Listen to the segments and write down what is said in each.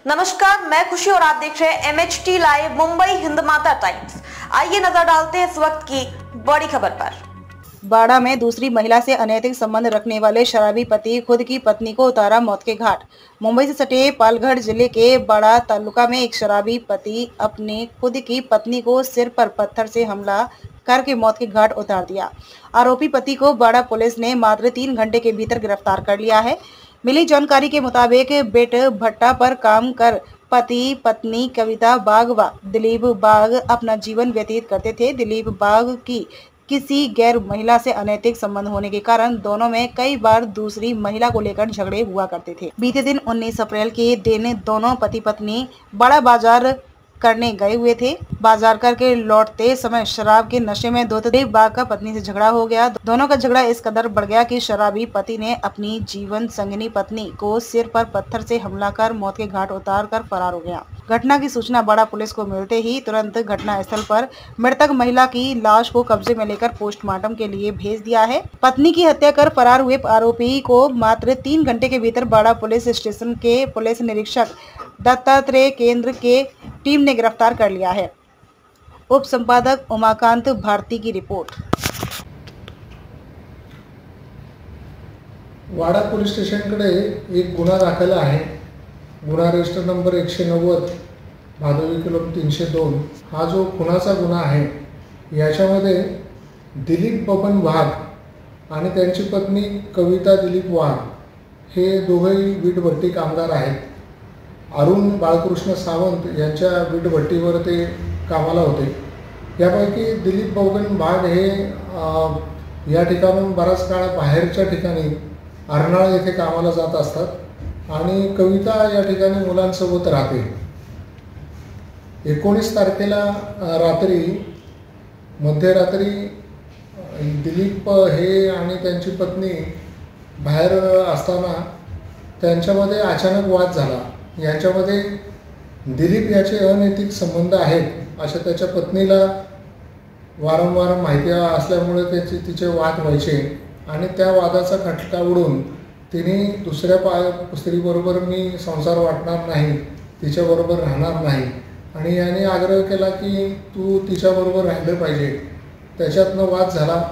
नमस्कार, मैं खुशी और आप देख रहे हैं MHT live Mumbai Hindmata times. आइए नजर डालते हैं इस वक्त की बड़ी खबर पर। बाड़ा में दूसरी महिला से अनैतिक संबंध रखने वाले शराबी पति खुद की पत्नी को उतारा मौत के घाट। मुंबई से सटे पालघर जिले के बाड़ा तालुका में एक शराबी पति अपने खुद की पत्नी को सिर पर पत्थर से हमला करके मौत के घाट उतार दिया। आरोपी पति को बाड़ा पुलिस ने मात्र 3 घंटे के भीतर गिरफ्तार कर लिया है। मिली जानकारी के मुताबिक बेट भट्टा पर काम कर पति पत्नी कविता बाग व दिलीप बाग अपना जीवन व्यतीत करते थे। दिलीप बाग की किसी गैर महिला से अनैतिक संबंध होने के कारण दोनों में कई बार दूसरी महिला को लेकर झगड़े हुआ करते थे। बीते दिन 19 अप्रैल के दिन दोनों पति पत्नी बड़ा बाजार करने गए हुए थे। बाजार करके लौटते समय शराब के नशे में दिलीप बाग का पत्नी से झगड़ा हो गया। दोनों का झगड़ा इस कदर बढ़ गया कि शराबी पति ने अपनी जीवन संगिनी पत्नी को सिर पर पत्थर से हमला कर मौत के घाट उतार कर फरार हो गया। घटना की सूचना बाड़ा पुलिस को मिलते ही तुरंत घटना स्थल पर मृतक महिला की लाश को कब्जे में लेकर पोस्टमार्टम के लिए भेज दिया है। पत्नी की हत्या कर फरार हुए आरोपी को मात्र 3 घंटे के भीतर बाड़ा पुलिस स्टेशन के पुलिस निरीक्षक दत्तात्रेय केंद्र के टीम ने गिरफ्तार कर लिया है। उप संपादक उमाकांत भारती की रिपोर्ट। वाडा पोलीस स्टेशनकडे एक गुन्हा दाखल आहे। गुन्हा रजिस्टर नंबर 190 भादवी कलम 302 हा जो खुनाचा गुन्हा आहे याच्यामध्ये दिलीप बबन वाघ आणि त्यांची पत्नी कविता दिलीप वाघ हे दोघेही वीटभट्टी कामगार आहेत। अरुण बाळकृष्ण सावंत यांच्या वीटभट्टीवर ते कामाला होते। यापैकी दिलीप बबन वाघ हे या ठिकाणून बराच काळ बाहेरच्या ठिकाणी अर्नाळा येथे कामाला जात असतात आणि कविता या ठिकाणी मुलांसोबत राहते। 19 तारखेला रात्री मध्यरात्री दिलीप हे आणि त्यांची पत्नी बाहेर असताना त्यांच्यामध्ये अचानक वाद झाला। यांच्यामध्ये दिलीप याचे अनैतिक संबंध आहेत अशा त्याच्या पत्नीला वारंवार माहिती असल्यामुळे तिचे वाद व्हायचे आणि त्या वादाचा खटका उडून तिने दुसऱ्या स्त्रीबरोबर मी संसार वाटणार नाही, तिच्याबरोबर राहणार नाही आणि याने आग्रह केला की तू तिच्याबरोबर राहिले पाहिजे। त्याच्यातनं वाद झाला।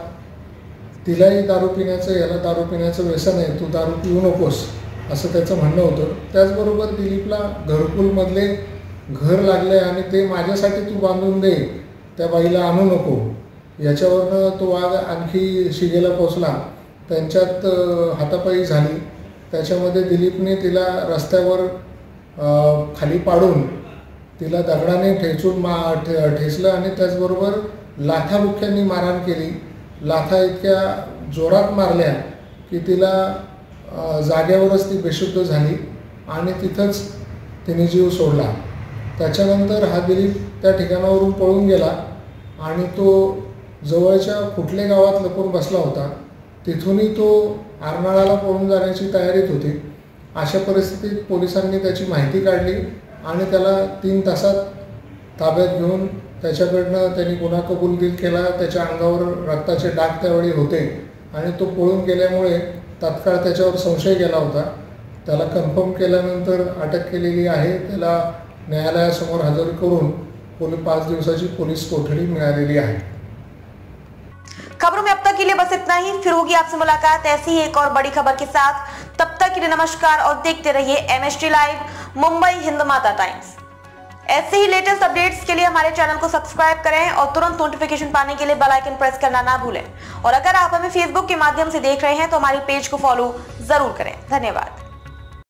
तिलाही दारू पिण्याचं याला दारू पिण्याचं व्यसन आहे, तू दारू पिऊ नकोस असं त्याचं म्हणणं होतं। त्याचबरोबर दिलीपला घरकुलमधले घर लागले आणि ते माझ्यासाठी तू बांधून दे, त्या बाईला आणू नको, याच्यावरनं तो वाद आणखी शिगेला पोचला। त्यांच्यात हातापाई झाली। त्याच्यामध्ये दिलीपने तिला रस्त्यावर खाली पाडून तिला दगडाने ठेचून ठेचलं आणि त्याचबरोबर लाथाबुक्क्यांनी मारहाण केली। लाथा इतक्या जोरात मारल्या की तिला जागेवरच ती बेशुद्ध झाली आणि तिथंच तिने जीव सोडला। त्याच्यानंतर हा दिलीप त्या ठिकाणावरून पळून गेला आणि तो जवळच्या कुठले गावात लपून बसला होता। तिथूनही तो अर्नाळाला पळून जाण्याची तयारीत होती। अशा परिस्थितीत पोलिसांनी त्याची माहिती काढली आणि त्याला 3 तासात ताब्यात घेऊन त्याच्याकडनं त्यांनी गुन्हा कबूल केला। त्याच्या अंगावर रक्ताचे डाग त्यावेळी होते आणि तो पळून गेल्यामुळे तात्काळ त्याच्यावर संशय गेला होता। त्याला कन्फर्म केल्यानंतर अटक केलेली आहे। त्याला न्यायालयासमोर हजर करून 5 दिवसाची पोलीस कोठडी मिळालेली आहे। खबरों में अब तक के लिए बस इतना ही। फिर होगी आपसे मुलाकात ऐसी ही एक और बड़ी खबर के साथ। तब तक के लिए नमस्कार और देखते रहिए MHT live Mumbai Hindmata times. ऐसे ही लेटेस्ट अपडेट्स के लिए हमारे चैनल को सब्सक्राइब करें और तुरंत नोटिफिकेशन पाने के लिए बेल आइकन प्रेस करना ना भूलें। और अगर आप हमें फेसबुक के माध्यम से देख रहे हैं तो हमारी पेज को फॉलो जरूर करें। धन्यवाद।